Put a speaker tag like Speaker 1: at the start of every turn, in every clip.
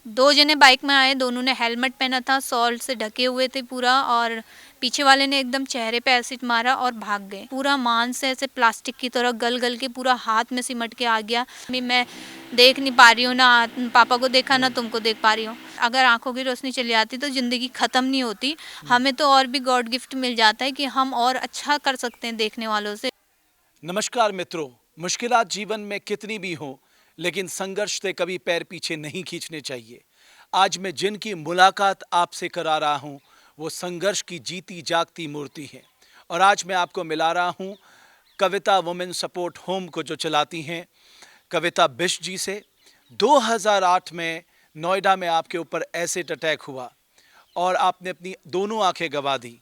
Speaker 1: दो जने बाइक में आए, दोनों ने हेलमेट पहना था, शॉल से ढके हुए थे पूरा, और पीछे वाले ने एकदम चेहरे पे एसिड मारा और भाग गए। पूरा मांस ऐसे प्लास्टिक की तरह गल गल के पूरा हाथ में सिमट के आ गया। मैं देख नहीं पा रही हूँ, ना पापा को देखा ना तुमको देख पा रही हूँ। अगर आंखों की रोशनी चली जाती तो ज़िंदगी ख़त्म नहीं होती। हमें तो और भी गॉड गिफ्ट मिल जाता है कि हम और अच्छा कर सकते हैं देखने वालों से।
Speaker 2: नमस्कार मित्रों, मुश्किलात जीवन में कितनी भी हों, लेकिन संघर्ष से कभी पैर पीछे नहीं खींचने चाहिए। आज मैं जिनकी मुलाकात आपसे करा रहा हूं, वो संघर्ष की जीती जागती मूर्ति है। और आज मैं आपको मिला रहा हूं कविता वुमेन सपोर्ट होम को जो चलाती हैं, कविता बिष्ट जी से। 2008 में नोएडा में आपके ऊपर एसिड अटैक हुआ और आपने अपनी दोनों आंखें गंवा दी।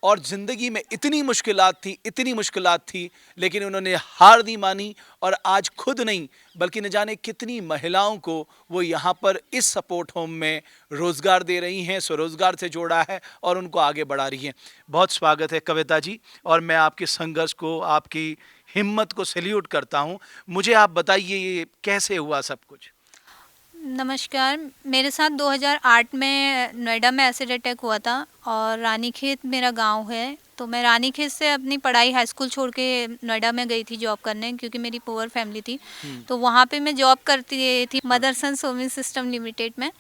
Speaker 2: और ज़िंदगी में इतनी मुश्किलात थी, लेकिन उन्होंने हार नहीं मानी और आज खुद नहीं बल्कि न जाने कितनी महिलाओं को वो यहाँ पर इस सपोर्ट होम में रोज़गार दे रही हैं, स्वरोज़गार से जोड़ा है और उनको आगे बढ़ा रही हैं। बहुत स्वागत है कविता जी, और मैं आपके संघर्ष को, आपकी हिम्मत को सैल्यूट करता हूँ। मुझे आप बताइए ये कैसे हुआ सब कुछ?
Speaker 1: नमस्कार। मेरे साथ 2008 में नोएडा में एसिड अटैक हुआ था और रानीखेत मेरा गांव है। तो मैं रानीखेत से अपनी पढ़ाई हाई स्कूल छोड़ के नोएडा में गई थी जॉब करने, क्योंकि मेरी पुअर फैमिली थी। तो वहाँ पे मैं जॉब करती थी मदरसन सोमिंग सिस्टम लिमिटेड में।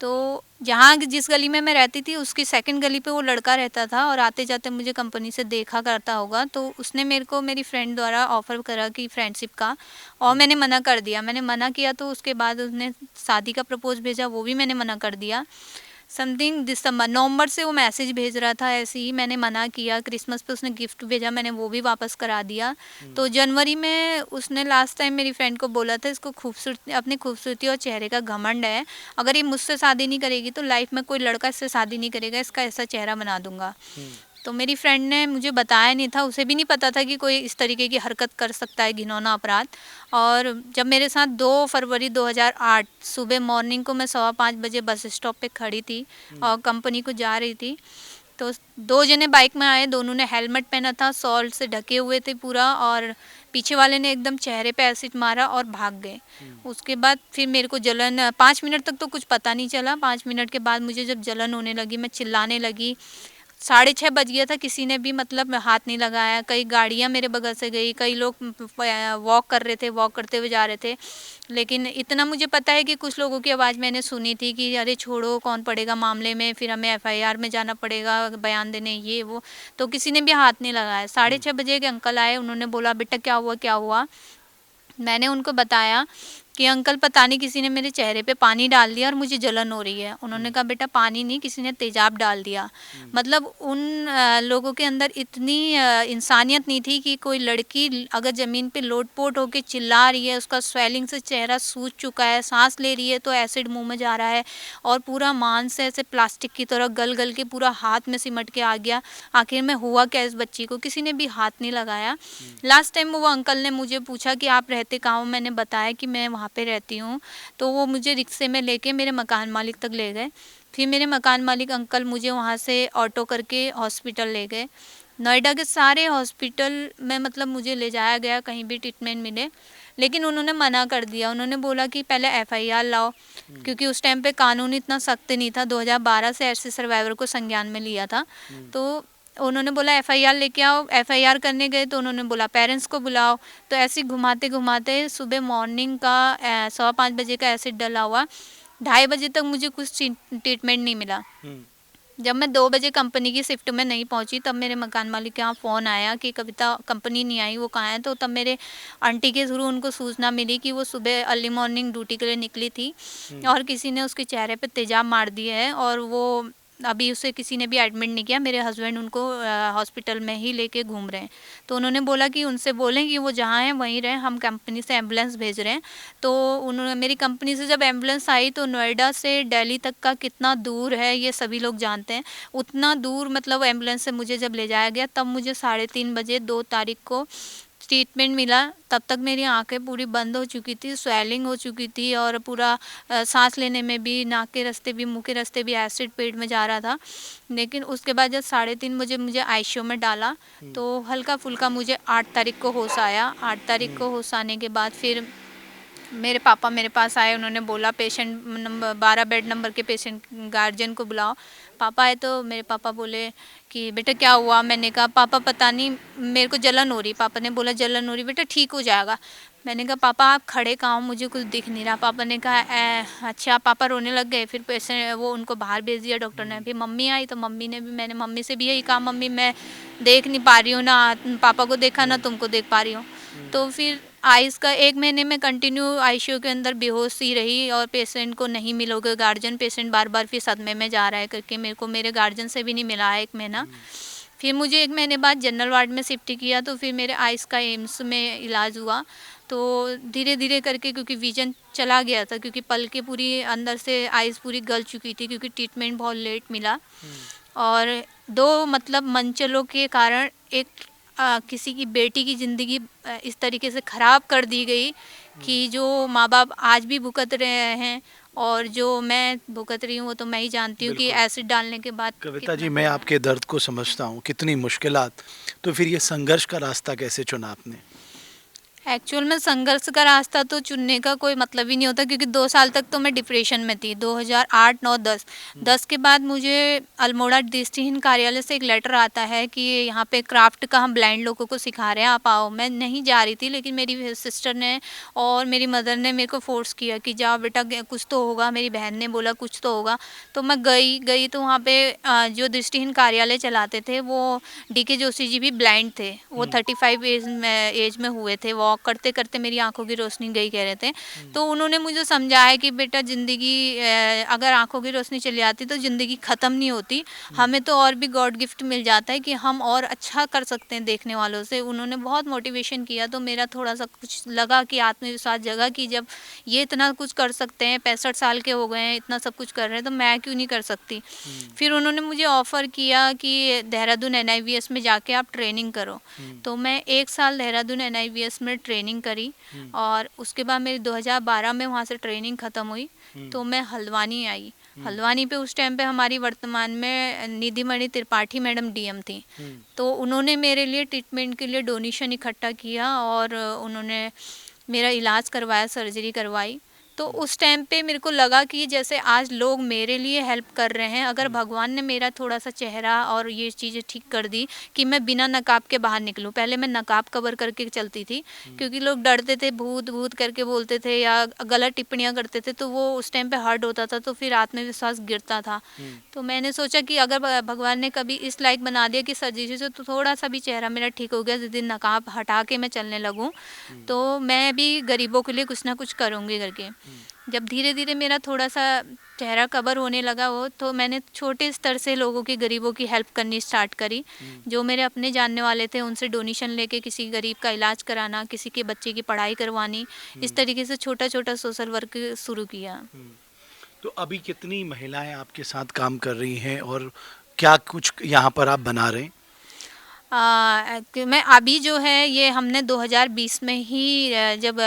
Speaker 1: तो जहाँ जिस गली में मैं रहती थी उसकी सेकंड गली पे वो लड़का रहता था और आते जाते मुझे कंपनी से देखा करता होगा। तो उसने मेरे को मेरी फ्रेंड द्वारा ऑफ़र करा कि फ्रेंडशिप का, और मैंने मना कर दिया। मैंने मना किया तो उसके बाद उसने शादी का प्रपोज भेजा, वो भी मैंने मना कर दिया। समथिंग नवंबर से वो मैसेज भेज रहा था, ऐसे ही मैंने मना किया। क्रिसमस पे उसने गिफ्ट भेजा, मैंने वो भी वापस करा दिया। तो जनवरी में उसने लास्ट टाइम मेरी फ्रेंड को बोला था, इसको खूबसूरती, अपनी खूबसूरती और चेहरे का घमंड है, अगर ये मुझसे शादी नहीं करेगी तो लाइफ में कोई लड़का इससे शादी नहीं करेगा, इसका ऐसा चेहरा बना दूंगा। तो मेरी फ्रेंड ने मुझे बताया नहीं था, उसे भी नहीं पता था कि कोई इस तरीके की हरकत कर सकता है, घिनौना अपराध। और जब मेरे साथ 2 फरवरी 2008 सुबह मॉर्निंग को मैं 5:15 बजे बस स्टॉप पे खड़ी थी और कंपनी को जा रही थी, तो दो जने बाइक में आए, दोनों ने हेलमेट पहना था, शॉल से ढके हुए थे पूरा, और पीछे वाले ने एकदम चेहरे पे एसिड मारा और भाग गए। उसके बाद फिर मेरे को जलन, 5 मिनट तक तो कुछ पता नहीं चला। 5 मिनट के बाद मुझे जब जलन होने लगी, मैं चिल्लाने लगी। 6:30 बज गया था, किसी ने भी मतलब हाथ नहीं लगाया। कई गाड़ियां मेरे बगल से गई, कई लोग वॉक कर रहे थे, वॉक करते हुए जा रहे थे। लेकिन इतना मुझे पता है कि कुछ लोगों की आवाज़ मैंने सुनी थी कि अरे छोड़ो, कौन पड़ेगा मामले में, फिर हमें एफआईआर में जाना पड़ेगा, बयान देने, ये वो। तो किसी ने भी हाथ नहीं लगाया। 6:30 बजे के अंकल आए, उन्होंने बोला बेटा क्या हुआ क्या हुआ। मैंने उनको बताया कि अंकल पता नहीं किसी ने मेरे चेहरे पे पानी डाल दिया और मुझे जलन हो रही है। उन्होंने कहा बेटा पानी नहीं, किसी ने तेजाब डाल दिया। मतलब उन लोगों के अंदर इतनी इंसानियत नहीं थी कि कोई लड़की अगर ज़मीन पे लोटपोट होके चिल्ला रही है, उसका स्वेलिंग से चेहरा सूज चुका है, सांस ले रही है तो एसिड मुंह में जा रहा है, और पूरा मांस ऐसे प्लास्टिक की तरह गल गल के पूरा हाथ में सिमट के आ गया। आखिर में हुआ क्या इस बच्ची को, किसी ने भी हाथ नहीं लगाया। लास्ट टाइम वो अंकल ने मुझे पूछा कि आप रहते कहाँ हो, मैंने बताया कि मैं वहाँ पे रहती हूँ। तो वो मुझे रिक्शे में लेके मेरे मकान मालिक तक ले गए। फिर मेरे मकान मालिक अंकल मुझे वहाँ से ऑटो करके हॉस्पिटल ले गए। नोएडा के सारे हॉस्पिटल में मतलब मुझे ले जाया गया, कहीं भी ट्रीटमेंट मिले, लेकिन उन्होंने मना कर दिया। उन्होंने बोला कि पहले एफआईआर लाओ, क्योंकि उस टाइम पे कानून इतना सख्त नहीं था। 2012 से ऐसे सर्वाइवर को संज्ञान में लिया था। तो उन्होंने बोला एफआईआर लेके आओ। एफआईआर करने गए तो उन्होंने बोला पेरेंट्स को बुलाओ। तो ऐसे घुमाते घुमाते सुबह मॉर्निंग का 5:15 बजे का एसिड डला हुआ, 2:30 बजे तक मुझे कुछ ट्रीटमेंट नहीं मिला। जब मैं 2 बजे कंपनी की शिफ्ट में नहीं पहुंची, तब मेरे मकान मालिक के यहाँ फ़ोन आया कि कविता कंपनी नहीं आई, वो कहाँ है। तो तब मेरे आंटी के थ्रू उनको सूचना मिली कि वो सुबह अर्ली मॉर्निंग ड्यूटी के लिए निकली थी और किसी ने उसके चेहरे पे तेजाब मार दिया है, और वो अभी उसे किसी ने भी एडमिट नहीं किया। मेरे हस्बैंड उनको हॉस्पिटल में ही लेके घूम रहे हैं। तो उन्होंने बोला कि उनसे बोलें कि वो जहाँ हैं वहीं रहें, हम कंपनी से एम्बुलेंस भेज रहे हैं। तो उन्होंने, मेरी कंपनी से जब एम्बुलेंस आई तो नोएडा से दिल्ली तक का कितना दूर है ये सभी लोग जानते हैं। उतना दूर मतलब एम्बुलेंस से मुझे जब ले जाया गया, तब मुझे 3:30 बजे 2 तारीख को ट्रीटमेंट मिला। तब तक मेरी आंखें पूरी बंद हो चुकी थी, स्वेलिंग हो चुकी थी, और पूरा सांस लेने में भी, नाक के रास्ते भी, मुंह के रास्ते भी एसिड पेट में जा रहा था। लेकिन उसके बाद जब 3:30 बजे मुझे आईसीयू में डाला तो हल्का फुल्का मुझे 8 तारीख को होश आया। 8 तारीख को होश आने के बाद फिर मेरे पापा मेरे पास आए, उन्होंने बोला पेशेंट नंबर 12 बेड नंबर के पेशेंट गार्जियन को बुलाओ। पापा आए तो मेरे पापा बोले कि बेटा क्या हुआ? मैंने कहा पापा पता नहीं, मेरे को जलन हो रही। पापा ने बोला जलन हो रही बेटा, ठीक हो जाएगा। मैंने कहा पापा आप खड़े कहाँ हो, मुझे कुछ दिख नहीं रहा। पापा ने कहा अच्छा। पापा रोने लग गए। फिर पेशेंट वो उनको बाहर भेज दिया डॉक्टर ने। फिर मम्मी आई तो मम्मी ने भी, मैंने मम्मी से भी यही कहा मम्मी मैं देख नहीं पा रही हूँ ना, पापा को देखा ना तुमको देख पा रही हूँ। तो फिर आइस का 1 महीने में कंटिन्यू आईसीयू के अंदर बेहोश ही रही और पेशेंट को नहीं मिलोगे गार्जियन। पेशेंट बार बार फिर सदमे में जा रहा है करके मेरे को मेरे गार्जियन से भी नहीं मिला है 1 महीना। फिर मुझे 1 महीने बाद जनरल वार्ड में शिफ्ट किया तो फिर मेरे आइस का एम्स में इलाज हुआ। तो धीरे धीरे करके क्योंकि विजन चला गया था, क्योंकि पलकें पूरी अंदर से आइस पूरी गल चुकी थी, क्योंकि ट्रीटमेंट बहुत लेट मिला। और 2 मतलब मनचलों के कारण एक किसी की बेटी की ज़िंदगी इस तरीके से ख़राब कर दी गई कि जो माँ बाप आज भी भुगत रहे हैं, और जो मैं भुगत रही हूँ वो तो मैं ही जानती हूँ कि
Speaker 2: बिल्कुल।
Speaker 1: एसिड डालने के बाद
Speaker 2: कविता जी,
Speaker 1: कितना
Speaker 2: मैं
Speaker 1: बुरा।
Speaker 2: आपके दर्द को समझता हूँ, कितनी मुश्किलात। तो फिर ये संघर्ष का रास्ता कैसे चुना आपने?
Speaker 1: एक्चुअल में संघर्ष का रास्ता तो चुनने का कोई मतलब ही नहीं होता, क्योंकि 2 साल तक तो मैं डिप्रेशन में थी। 2008, 9, 10 10 के बाद मुझे अल्मोड़ा दृष्टिहीन कार्यालय से एक लेटर आता है कि यहाँ पे क्राफ्ट का हम ब्लाइंड लोगों को सिखा रहे हैं, आप आओ। मैं नहीं जा रही थी, लेकिन मेरी सिस्टर ने और मेरी मदर ने मेरे को फोर्स किया कि जाओ बेटा कुछ तो होगा। मेरी बहन ने बोला कुछ तो होगा। तो मैं गई तो वहाँ पे जो दृष्टिहीन कार्यालय चलाते थे वो डीके जोशी जी भी ब्लाइंड थे। वो 35 एज में हुए थे। वॉक करते करते मेरी आंखों की रोशनी गई कह रहे थे। तो उन्होंने मुझे समझाया कि बेटा ज़िंदगी अगर आंखों की रोशनी चली जाती तो ज़िंदगी ख़त्म नहीं होती, हमें तो और भी गॉड गिफ्ट मिल जाता है कि हम और अच्छा कर सकते हैं देखने वालों से। उन्होंने बहुत मोटिवेशन किया तो मेरा थोड़ा सा कुछ लगा कि आत्मविश्वास जगा कि जब ये इतना कुछ कर सकते हैं, 65 साल के हो गए हैं, इतना सब कुछ कर रहे हैं, तो मैं क्यों नहीं कर सकती। फिर उन्होंने मुझे ऑफ़र किया कि देहरादून एनआईवीएस में जाके आप ट्रेनिंग करो। तो मैं 1 साल देहरादून एनआईवीएस में ट्रेनिंग करी और उसके बाद मेरी 2012 में वहाँ से ट्रेनिंग ख़त्म हुई तो मैं हल्द्वानी आई। हल्द्वानी पे उस टाइम पे हमारी वर्तमान में निधिमणि त्रिपाठी मैडम डीएम थी। तो उन्होंने मेरे लिए ट्रीटमेंट के लिए डोनेशन इकट्ठा किया और उन्होंने मेरा इलाज करवाया, सर्जरी करवाई। तो उस टाइम पे मेरे को लगा कि जैसे आज लोग मेरे लिए हेल्प कर रहे हैं, अगर भगवान ने मेरा थोड़ा सा चेहरा और ये चीज़ें ठीक कर दी कि मैं बिना नकाब के बाहर निकलूं। पहले मैं नकाब कवर करके चलती थी क्योंकि लोग डरते थे, भूत भूत करके बोलते थे या गलत टिप्पणियां करते थे, तो वो उस टाइम पे हर्ट होता था, तो फिर आत्मविश्वास गिरता था। तो मैंने सोचा कि अगर भगवान ने कभी इस लायक बना दिया कि सर्जरी से तो थोड़ा सा भी चेहरा मेरा ठीक हो गया, जिस दिन नकाब हटा के मैं चलने लगूं तो मैं भी गरीबों के लिए कुछ ना कुछ करूंगी करके। जब धीरे धीरे मेरा थोड़ा सा चेहरा कवर होने लगा वो, तो मैंने छोटे स्तर से लोगों की, गरीबों की हेल्प करनी स्टार्ट करी। जो मेरे अपने जानने वाले थे उनसे डोनेशन लेके किसी गरीब का इलाज कराना, किसी के बच्चे की पढ़ाई करवानी, इस तरीके से छोटा छोटा सोशल वर्क शुरू किया।
Speaker 2: तो अभी कितनी महिलाएं आपके साथ काम कर रही हैं और क्या कुछ यहाँ पर आप बना रहे हैं?
Speaker 1: मैं अभी जो है ये हमने 2020 में ही जब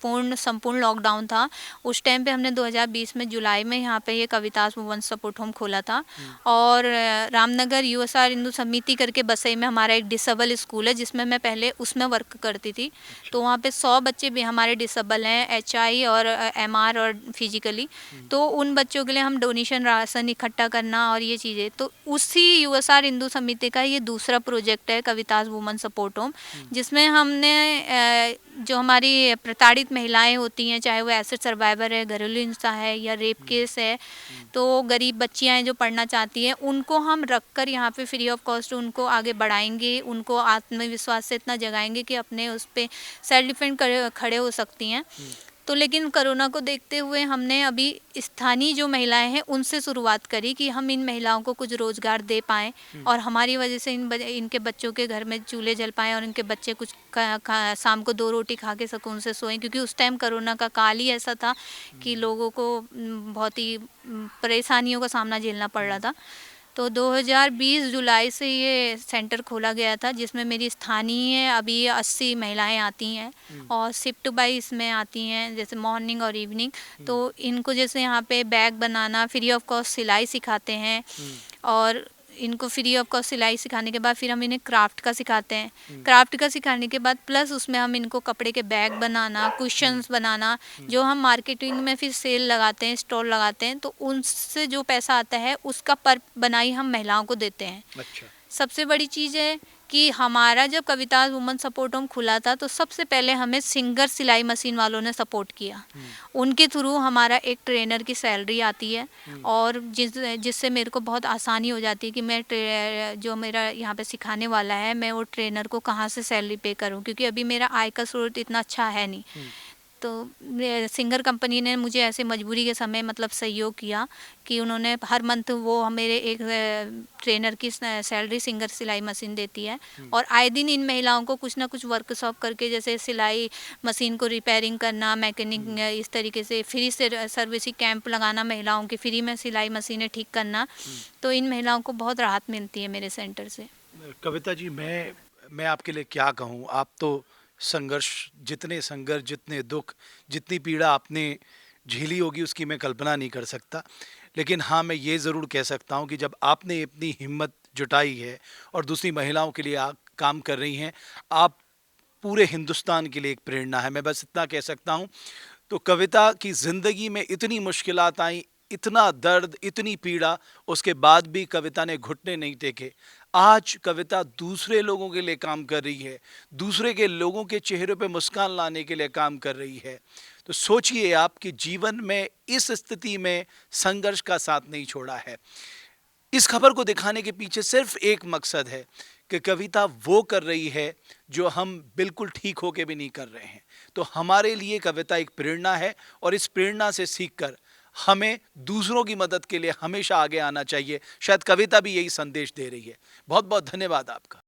Speaker 1: संपूर्ण लॉकडाउन था, उस टाइम पे हमने 2020 में जुलाई में यहाँ पे ये कवितास वुमन सपोर्ट होम खोला था। और रामनगर यूएसआर हिंदू समिति करके बसई में हमारा एक डिसेबल स्कूल है, जिसमें मैं पहले उसमें वर्क करती थी। तो वहाँ पे 100 बच्चे भी हमारे डिसेबल हैं, एचआई और एमआर और फिजिकली। तो उन बच्चों के लिए हम डोनेशन राशन इकट्ठा करना और ये चीज़ें, तो उसी यूएसआर हिंदू समिति का ये दूसरा प्रोजेक्ट है कवितास वुमन सपोर्ट होम, जिसमें हमने जो हमारी प्रताड़ित महिलाएं होती हैं, चाहे वो एसिड सर्वाइवर है, घरेलू हिंसा है या रेप केस है, तो गरीब बच्चियां हैं जो पढ़ना चाहती हैं, उनको हम रखकर यहाँ पे फ्री ऑफ कॉस्ट उनको आगे बढ़ाएंगे, उनको आत्मविश्वास से इतना जगाएंगे कि अपने उस पर सेल्फ डिफेंड खड़े हो सकती हैं। तो लेकिन कोरोना को देखते हुए हमने अभी स्थानीय जो महिलाएं हैं उनसे शुरुआत करी कि हम इन महिलाओं को कुछ रोजगार दे पाएँ और हमारी वजह से इनके बच्चों के घर में चूल्हे जल पाएँ और इनके बच्चे कुछ शाम को 2 रोटी खा के सुकून से सोएं, क्योंकि उस टाइम कोरोना का काल ही ऐसा था कि लोगों को बहुत ही परेशानियों का सामना झेलना पड़ रहा था। तो 2020 जुलाई से ये सेंटर खोला गया था, जिसमें मेरी स्थानीय अभी 80 महिलाएं आती हैं और शिफ्ट बाई इसमें आती हैं, जैसे मॉर्निंग और इवनिंग। तो इनको जैसे यहाँ पे bag banana, free of cost सिलाई सिखाते हैं और इनको फ्री ऑफ कॉस्ट सिलाई सिखाने के बाद फिर हम इन्हें क्राफ्ट का सिखाते हैं। क्राफ्ट का सिखाने के बाद प्लस उसमें हम इनको कपड़े के बैग बनाना, कुशन्स बनाना, जो हम मार्केटिंग में फिर सेल लगाते हैं, स्टॉल लगाते हैं, तो उनसे जो पैसा आता है उसका पर बनाई हम महिलाओं को देते हैं।
Speaker 2: अच्छा।
Speaker 1: सबसे बड़ी चीज़ है कि हमारा जब कविताज वुमन सपोर्ट होम खुला था तो सबसे पहले हमें सिंगर सिलाई मशीन वालों ने सपोर्ट किया। उनके थ्रू हमारा एक ट्रेनर की सैलरी आती है और जिससे मेरे को बहुत आसानी हो जाती है कि मैं जो मेरा यहाँ पे सिखाने वाला है, मैं वो ट्रेनर को कहाँ से सैलरी पे करूँ, क्योंकि अभी मेरा आय का स्रोत इतना अच्छा है नहीं। तो सिंगर कंपनी ने मुझे ऐसे मजबूरी के समय मतलब सहयोग किया कि उन्होंने हर मंथ वो मेरे एक ट्रेनर की सैलरी सिंगर सिलाई मशीन देती है और आए दिन इन महिलाओं को कुछ ना कुछ वर्कशॉप करके, जैसे सिलाई मशीन को रिपेयरिंग करना, मैकेनिक, इस तरीके से फ्री से सर्विसिंग कैंप लगाना, महिलाओं की फ्री में सिलाई मशीनें ठीक करना, तो इन महिलाओं को बहुत राहत मिलती है मेरे सेंटर से।
Speaker 2: कविता जी, मैं आपके लिए क्या कहूँ। आप तो जितने संघर्ष, जितने दुख, जितनी पीड़ा आपने झेली होगी उसकी मैं कल्पना नहीं कर सकता। लेकिन हाँ, मैं ये ज़रूर कह सकता हूँ कि जब आपने इतनी हिम्मत जुटाई है और दूसरी महिलाओं के लिए आप काम कर रही हैं, आप पूरे हिंदुस्तान के लिए एक प्रेरणा है। मैं बस इतना कह सकता हूँ। तो कविता की ज़िंदगी में इतनी मुश्किलात आई, इतना दर्द, इतनी पीड़ा, उसके बाद भी कविता ने घुटने नहीं टेके। आज कविता दूसरे लोगों के लिए काम कर रही है, दूसरे के लोगों के चेहरों पे मुस्कान लाने के लिए काम कर रही है। तो सोचिए आप कि जीवन में इस स्थिति में संघर्ष का साथ नहीं छोड़ा है। इस खबर को दिखाने के पीछे सिर्फ एक मकसद है कि कविता वो कर रही है जो हम बिल्कुल ठीक होके भी नहीं कर रहे हैं। तो हमारे लिए कविता एक प्रेरणा है और इस प्रेरणा से सीखकर हमें दूसरों की मदद के लिए हमेशा आगे आना चाहिए। शायद कविता भी यही संदेश दे रही है। बहुत बहुत धन्यवाद आपका।